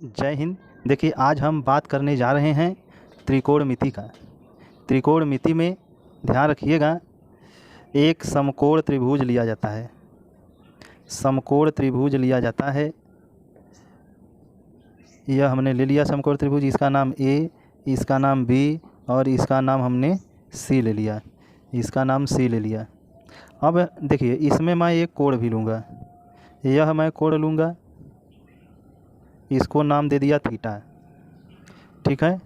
जय हिंद। देखिए, आज हम बात करने जा रहे हैं त्रिकोणमिति का। त्रिकोणमिति में ध्यान रखिएगा, एक समकोण त्रिभुज लिया जाता है। समकोण त्रिभुज लिया जाता है, यह हमने ले लिया समकोण त्रिभुज। इसका नाम ए, इसका नाम बी और इसका नाम हमने सी ले लिया। इसका नाम सी ले लिया। अब देखिए, इसमें मैं एक कोण भी लूँगा, यह मैं कोण लूँगा, इसको नाम दे दिया थीटा। ठीक है,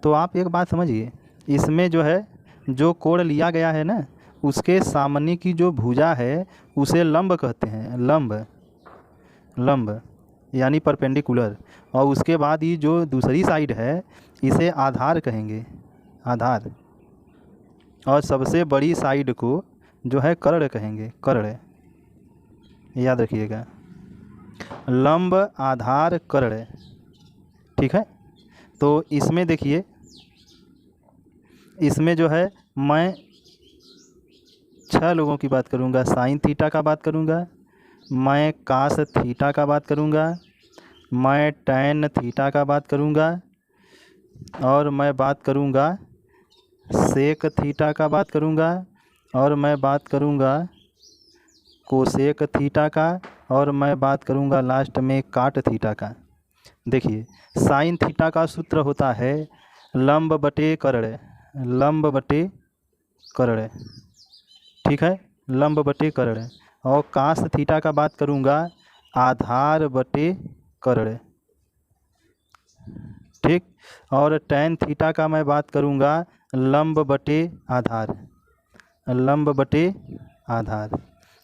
तो आप एक बात समझिए, इसमें जो है जो कोण लिया गया है ना, उसके सामने की जो भुजा है उसे लंब कहते हैं। लंब यानी परपेंडिकुलर। और उसके बाद ये जो दूसरी साइड है इसे आधार कहेंगे, आधार। और सबसे बड़ी साइड को जो है कर्ण कहेंगे, कर्ण। याद रखिएगा, लंब, आधार, कर्ण। ठीक है, तो इसमें देखिए, इसमें जो है मैं 6 लोगों की बात करूंगा। साइन थीटा का बात करूंगा, मैं कास थीटा का बात करूंगा, मैं टैन थीटा का बात करूंगा, और मैं बात करूंगा सेक थीटा का बात करूंगा, और मैं बात करूंगा कोसेक थीटा का, और मैं बात करूंगा लास्ट में काट थीटा का। देखिए, साइन थीटा का सूत्र होता है लंब बटे कर्ण, लंब बटे कर्ण। ठीक है, लंब बटे कर्ण। और कास थीटा का बात करूंगा आधार बटे कर्ण। ठीक, और टैन थीटा का मैं बात करूंगा लंब बटे आधार, लंब बटे आधार।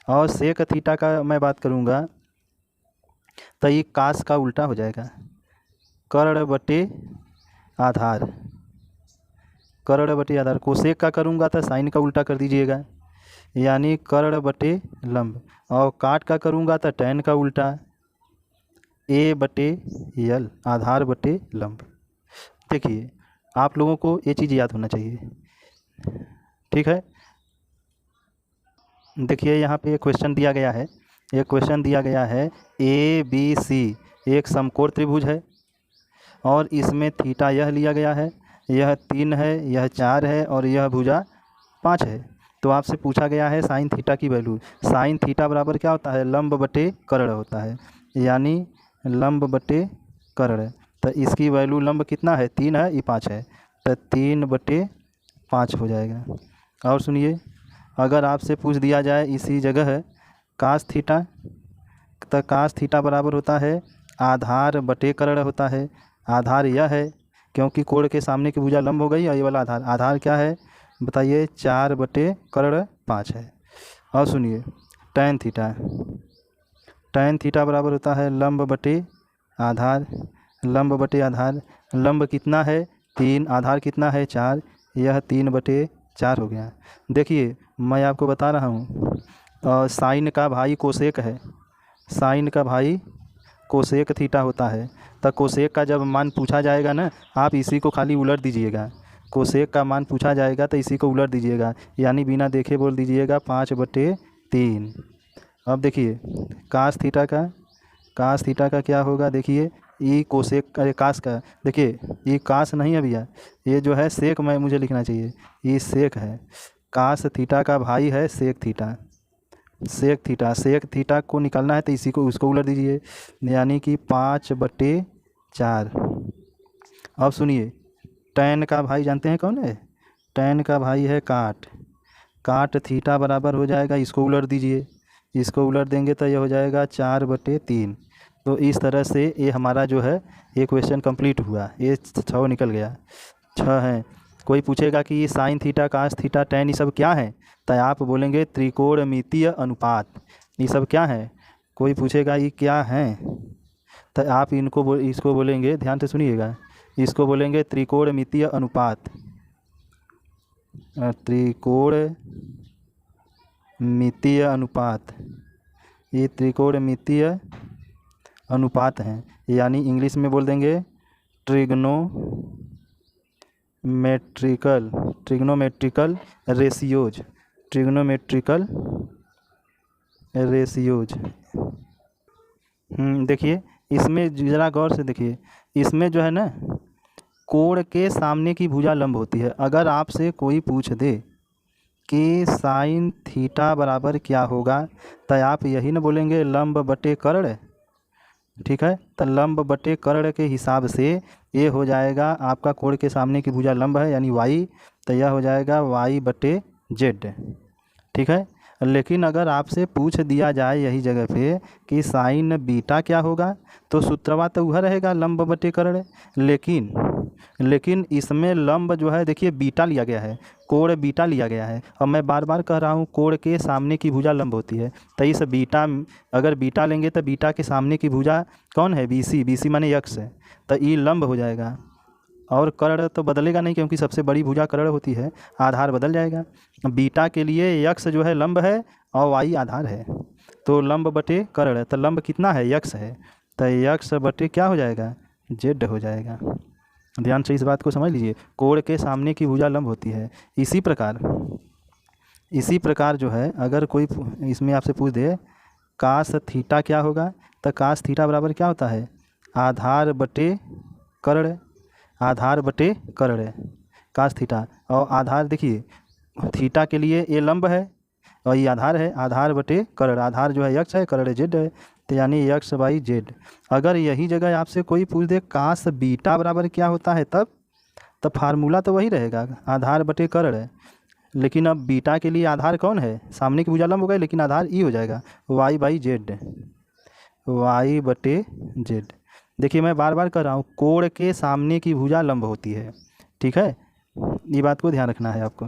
और सेक थीटा का मैं बात करूंगा तो ये कास का उल्टा हो जाएगा, कर्ण बटे आधार, कर्ण बटे आधार। कोसेक का करूंगा तो साइन का उल्टा कर दीजिएगा, यानी कर्ण बटे लंब। और काट का करूंगा तो टैन का उल्टा, ए बटे यल, आधार बटे लंब। देखिए, आप लोगों को ये चीज़ याद होना चाहिए। ठीक है, देखिए यहाँ पे एक क्वेश्चन दिया गया है, एक क्वेश्चन दिया गया है ए बी सी एक समकोण त्रिभुज है, और इसमें थीटा यह लिया गया है, यह 3 है, यह 4 है, और यह भुजा 5 है। तो आपसे पूछा गया है साइन थीटा की वैल्यू। साइन थीटा बराबर क्या होता है, लंब बटे कर्ण होता है, यानी लंब बटे कर्ण। तो इसकी वैल्यू लंब कितना है, 3 है, ये 5 है, तो 3 बटे 5 हो जाएगा। और सुनिए, अगर आपसे पूछ दिया जाए इसी जगह है कास थीटा, तो कास थीटा बराबर होता है आधार बटे कर्ण होता है। आधार यह है, क्योंकि कोण के सामने की भुजा लंब हो गई, और ये वाला आधार, आधार क्या है बताइए, 4 बटे कर्ण 5 है। और सुनिए, टैन थीटा, टैन थीटा बराबर होता है लंब बटे आधार, लंब बटे आधार। लंब कितना है 3, आधार कितना है 4, यह 3 बटे 4 हो गया। देखिए, मैं आपको बता रहा हूँ, साइन का भाई कोसेक है, साइन का भाई कोसेक थीटा होता है। तो कोसेक का जब मान पूछा जाएगा ना, आप इसी को खाली उलट दीजिएगा। कोसेक का मान पूछा जाएगा तो इसी को उलट दीजिएगा, यानी बिना देखे बोल दीजिएगा 5/3। अब देखिए, कास थीटा का, कास थीटा का क्या होगा, देखिए ई कोसेक का, कास का, देखिए ये कास नहीं है भैया, ये जो है सेक, मैं मुझे लिखना चाहिए, ये सेक है। कास थीटा का भाई है sec theta, sec theta. Sec theta को निकालना है तो इसी को, उसको उलट दीजिए, यानी कि 5/4। अब सुनिए, टैन का भाई जानते हैं कौन है, टैन का भाई है काट, काट थीटा बराबर हो जाएगा, इसको उलट दीजिए, इसको उलट देंगे तो ये हो जाएगा 4/3। तो इस तरह से ये हमारा जो है ये क्वेश्चन कंप्लीट हुआ, ये 6 निकल गया, 6 हैं। कोई पूछेगा कि ये sine theta, cos theta, tan, ये सब क्या है, तो आप बोलेंगे त्रिकोणमितीय अनुपात। ये सब क्या है, कोई पूछेगा ये क्या है, तो आप इनको इसको बोलेंगे, ध्यान से सुनिएगा, इसको बोलेंगे त्रिकोणमितीय अनुपात, त्रिकोणमितीय अनुपात। ये त्रिकोणमितीय अनुपात हैं, यानी इंग्लिश में बोल देंगे ट्रिग्नोमेट्रिकल रेशियोज, ट्रिग्नोमेट्रिकल रेशियोज। देखिए, इसमें ज़रा गौर से देखिए, इसमें जो है ना कोण के सामने की भुजा लंब होती है। अगर आपसे कोई पूछ दे कि साइन थीटा बराबर क्या होगा, तो आप यही ना बोलेंगे लंब बटे कर्ण। ठीक है, तो लंब बटे कर्ण के हिसाब से ये हो जाएगा आपका कोण के सामने की भुजा लंब है यानी वाई, तो यह हो जाएगा वाई बटे जेड। ठीक है, लेकिन अगर आपसे पूछ दिया जाए यही जगह पे कि साइन बीटा क्या होगा, तो सूत्रवा तो वह रहेगा लंब बटे कर्ण। लेकिन इसमें लंब जो है देखिए बीटा लिया गया है, कोण बीटा लिया गया है। और मैं बार बार कह रहा हूँ कोण के सामने की भुजा लंब होती है, तो इस बीटा, अगर बीटा लेंगे तो बीटा के सामने की भुजा कौन है, BC, BC माने यक्ष है, तो ई लंब हो जाएगा। और कर्ण तो बदलेगा नहीं क्योंकि सबसे बड़ी भुजा कर्ण होती है, आधार बदल जाएगा। बीटा के लिए यक्ष जो है लंब है और वाई आधार है, तो लंब बटे कर्ण, तो लंब कितना है, यक्ष है, तो यक्ष बटे क्या हो जाएगा, जेड हो जाएगा। ध्यान से इस बात को समझ लीजिए, कोण के सामने की भुजा लंब होती है। इसी प्रकार जो है अगर कोई इसमें आपसे पूछ दे कास थीटा क्या होगा, तो कास थीटा बराबर क्या होता है, आधार बटे कर्ण, आधार बटे कर्ण कास थीटा। और आधार देखिए थीटा के लिए ये लंब है और ये आधार है, आधार बटे कर्ण, आधार जो है यक्ष है, कर्ण जेड है, तो यानी यक्ष बाई जेड। अगर यही जगह आपसे कोई पूछ दे कास बीटा बराबर क्या होता है, तब फार्मूला तो वही रहेगा, आधार बटे कर्ण। लेकिन अब बीटा के लिए आधार कौन है, सामने की भुजा लंब हो गई, लेकिन आधार ई हो जाएगा वाई बाई जेड, वाई बटे जेड। देखिए मैं बार बार कह रहा हूँ कोण के सामने की भुजा लंब होती है। ठीक है, ये बात को ध्यान रखना है आपको।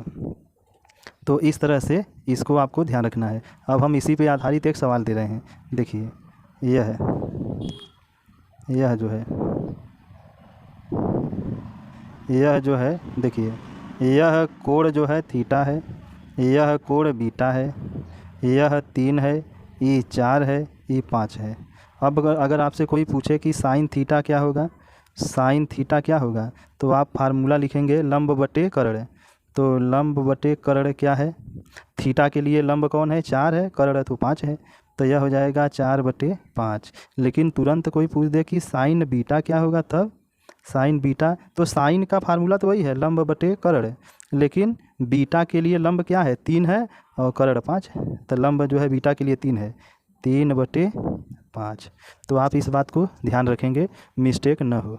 तो इस तरह से इसको आपको ध्यान रखना है। अब हम इसी पे आधारित एक सवाल दे रहे हैं। देखिए यह जो है देखिए यह कोण जो है थीटा है, यह कोण बीटा है, यह 3 है, ये 4 है, ये 5 है। अब अगर आपसे कोई पूछे कि साइन थीटा क्या होगा, साइन थीटा क्या होगा, तो आप फार्मूला लिखेंगे लंब बटे कर्ण। तो लंब बटे कर्ण क्या है, थीटा के लिए लंब कौन है, 4 है, कर्ण तो 5 है, तो यह हो जाएगा 4 बटे 5। लेकिन तुरंत कोई पूछ दे कि साइन बीटा क्या होगा, तब साइन बीटा, तो साइन का फार्मूला तो वही है लंब बटे कर्ण, लेकिन बीटा के लिए लंब क्या है, 3 है और कर्ण 5 है, तो लंब जो है बीटा के लिए 3 है, 3 बटे 5। तो आप इस बात को ध्यान रखेंगे, मिस्टेक न हो।